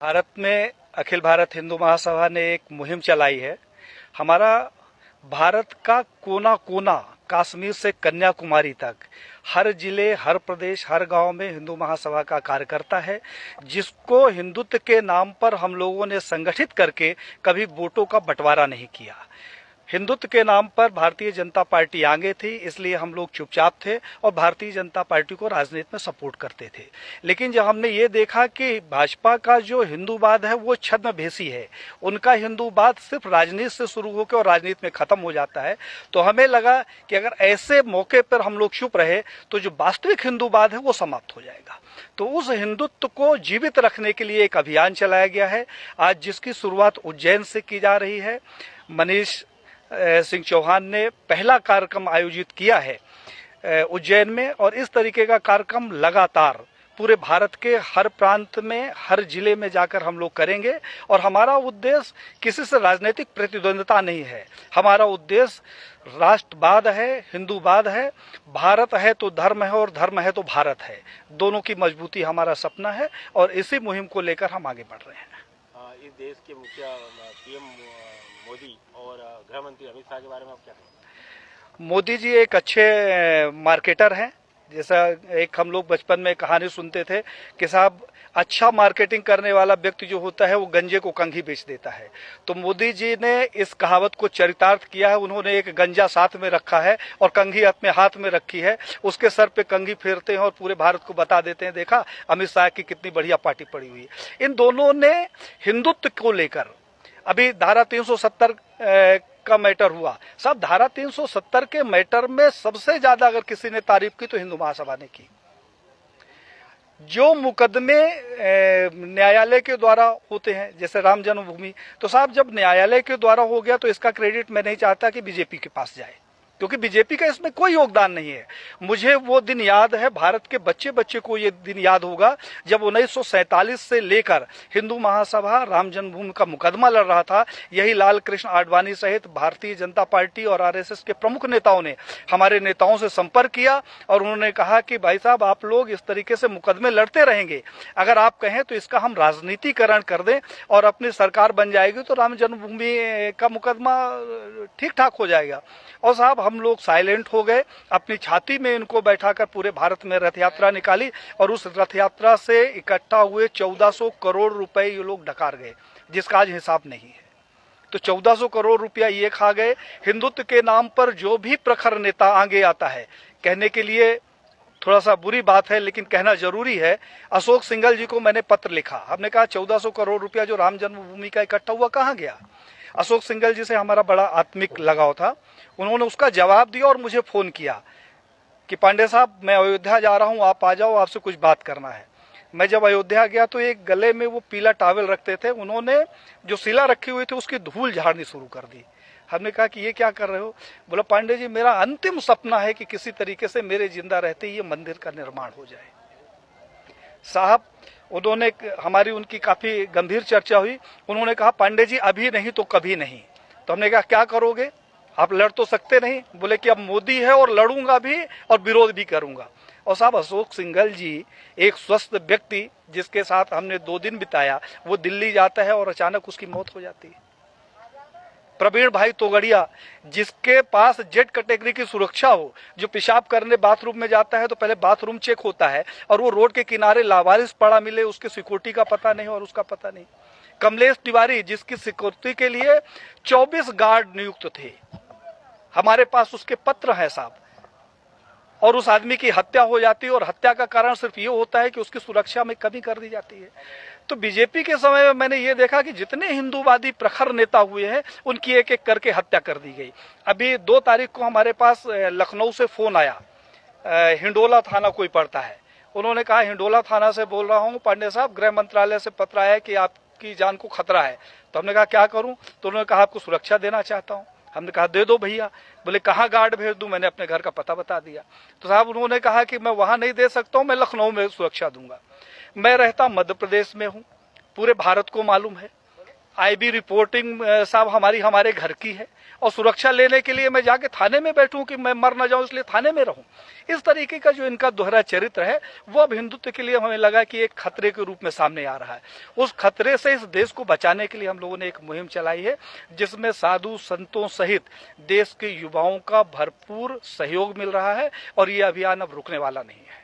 भारत में अखिल भारत हिंदू महासभा ने एक मुहिम चलाई है। हमारा भारत का कोना कोना, कश्मीर से कन्याकुमारी तक, हर जिले, हर प्रदेश, हर गांव में हिंदू महासभा का कार्यकर्ता है, जिसको हिंदुत्व के नाम पर हम लोगों ने संगठित करके कभी वोटों का बंटवारा नहीं किया। हिंदुत्व के नाम पर भारतीय जनता पार्टी आगे थी, इसलिए हम लोग चुपचाप थे और भारतीय जनता पार्टी को राजनीति में सपोर्ट करते थे। लेकिन जब हमने ये देखा कि भाजपा का जो हिंदूवाद है वो छद्मवेशी है, उनका हिंदूवाद सिर्फ राजनीति से शुरू होकर और राजनीति में खत्म हो जाता है, तो हमें लगा कि अगर ऐसे मौके पर हम लोग चुप रहे तो जो वास्तविक हिंदूवाद है वो समाप्त हो जाएगा। तो उस हिंदुत्व को जीवित रखने के लिए एक अभियान चलाया गया है, आज जिसकी शुरुआत उज्जैन से की जा रही है। मनीष सिंह चौहान ने पहला कार्यक्रम आयोजित किया है उज्जैन में, और इस तरीके का कार्यक्रम लगातार पूरे भारत के हर प्रांत में, हर जिले में जाकर हम लोग करेंगे। और हमारा उद्देश्य किसी से राजनीतिक प्रतिद्वंद्विता नहीं है, हमारा उद्देश्य राष्ट्रवाद है, हिंदूवाद है। भारत है तो धर्म है और धर्म है तो भारत है, दोनों की मजबूती हमारा सपना है और इसी मुहिम को लेकर हम आगे बढ़ रहे हैं। इस देश के मुखिया पीएम मोदी और गृह मंत्री अमित शाह के बारे में आप क्या कहेंगे? मोदी जी एक अच्छे मार्केटर हैं। जैसा एक हम लोग बचपन में कहानी सुनते थे कि साहब अच्छा मार्केटिंग करने वाला व्यक्ति जो होता है वो गंजे को कंघी बेच देता है। तो मोदी जी ने इस कहावत को चरितार्थ किया है। उन्होंने एक गंजा साथ में रखा है और कंघी अपने हाथ में रखी है, उसके सर पे कंघी फेरते हैं और पूरे भारत को बता देते हैं, देखा अमित शाह की कितनी बढ़िया पार्टी पड़ी हुई है। इन दोनों ने हिंदुत्व को लेकर, अभी धारा 370 का मैटर हुआ, साहब धारा 370 के मैटर में सबसे ज्यादा अगर किसी ने तारीफ की तो हिंदू महासभा ने की। जो मुकदमे न्यायालय के द्वारा होते हैं, जैसे राम जन्मभूमि, तो साहब जब न्यायालय के द्वारा हो गया तो इसका क्रेडिट मैं नहीं चाहता कि बीजेपी के पास जाए, क्योंकि बीजेपी का इसमें कोई योगदान नहीं है। मुझे वो दिन याद है, भारत के बच्चे बच्चे को ये दिन याद होगा जब 1947 से लेकर हिंदू महासभा राम जन्मभूमि का मुकदमा लड़ रहा था। यही लाल कृष्ण आडवाणी सहित भारतीय जनता पार्टी और आरएसएस के प्रमुख नेताओं ने हमारे नेताओं से संपर्क किया और उन्होंने कहा कि भाई साहब आप लोग इस तरीके से मुकदमे लड़ते रहेंगे, अगर आप कहें तो इसका हम राजनीतिकरण कर दें और अपनी सरकार बन जाएगी तो राम जन्मभूमि का मुकदमा ठीक ठाक हो जाएगा। और साहब हम लोग साइलेंट हो गए, अपनी छाती में इनको बैठाकर पूरे भारत में रथ यात्रा निकाली और उस रथ यात्रा से इकट्ठा हुए 1400 करोड़ रुपए ये लोग डकार गए, जिसका आज हिसाब नहीं है। तो 1400 करोड़ रुपया ये खा गए। हिंदुत्व के नाम पर जो भी प्रखर नेता आगे आता है, कहने के लिए थोड़ा सा बुरी बात है लेकिन कहना जरूरी है, अशोक सिंघल जी को मैंने पत्र लिखा, हमने कहा 1400 करोड़ रुपया जो राम जन्मभूमि का इकट्ठा हुआ कहाँ गया। अशोक सिंघल जी से हमारा बड़ा आत्मिक लगाव था, उन्होंने उसका जवाब दिया और मुझे फोन किया कि पांडे साहब मैं अयोध्या जा रहा हूं, आप आ जाओ, आपसे कुछ बात करना है। मैं जब अयोध्या गया तो एक गले में वो पीला टॉवल रखते थे, उन्होंने जो शिला रखी हुई थी उसकी धूल झाड़नी शुरू कर दी। हमने कहा कि ये क्या कर रहे हो? बोला पांडे जी मेरा अंतिम सपना है कि किसी तरीके से मेरे जिंदा रहते ही ये मंदिर का निर्माण हो जाए। साहब उन्होंने, हमारी उनकी काफी गंभीर चर्चा हुई, उन्होंने कहा पांडे जी अभी नहीं तो कभी नहीं। तो हमने कहा क्या करोगे, आप लड़ तो सकते नहीं। बोले कि अब मोदी है और लड़ूंगा भी और विरोध भी करूंगा। और साहब अशोक सिंघल जी एक स्वस्थ व्यक्ति जिसके साथ हमने 2 दिन बिताया, वो दिल्ली जाता है और अचानक उसकी मौत हो जाती है। प्रवीण भाई तोगड़िया जिसके पास जेड कैटेगरी की सुरक्षा हो, जो पेशाब करने बाथरूम में जाता है तो पहले बाथरूम चेक होता है और वो रोड के किनारे लावारिस पड़ा मिले, उसके सिक्योरिटी का पता नहीं और उसका पता नहीं। कमलेश तिवारी जिसकी सिक्योरिटी के लिए 24 गार्ड नियुक्त थे, हमारे पास उसके पत्र हैं साहब, और उस आदमी की हत्या हो जाती है और हत्या का कारण सिर्फ ये होता है कि उसकी सुरक्षा में कमी कर दी जाती है। तो बीजेपी के समय में मैंने ये देखा कि जितने हिंदूवादी प्रखर नेता हुए हैं उनकी एक एक करके हत्या कर दी गई। अभी 2 तारीख को हमारे पास लखनऊ से फोन आया, हिंडोला थाना कोई पड़ता है, उन्होंने कहा हिंडोला थाना से बोल रहा हूँ पांडे साहब, गृह मंत्रालय से पत्र आया कि आपकी जान को खतरा है। तो हमने कहा क्या करूं? तो उन्होंने कहा आपको सुरक्षा देना चाहता हूं। हमने कहा दे दो भैया। बोले कहाँ गार्ड भेज दूं? मैंने अपने घर का पता बता दिया। तो साहब उन्होंने कहा कि मैं वहां नहीं दे सकता हूं, मैं लखनऊ में सुरक्षा दूंगा। मैं रहता मध्य प्रदेश में हूं, पूरे भारत को मालूम है आईबी रिपोर्टिंग साहब हमारे घर की है, और सुरक्षा लेने के लिए मैं जाके थाने में बैठूं कि मैं मर ना जाऊं इसलिए थाने में रहूं। इस तरीके का जो इनका दोहरा चरित्र है वो अब हिंदुत्व के लिए हमें लगा कि एक खतरे के रूप में सामने आ रहा है। उस खतरे से इस देश को बचाने के लिए हम लोगों ने एक मुहिम चलाई है, जिसमें साधु संतों सहित देश के युवाओं का भरपूर सहयोग मिल रहा है, और ये अभियान अब रुकने वाला नहीं है।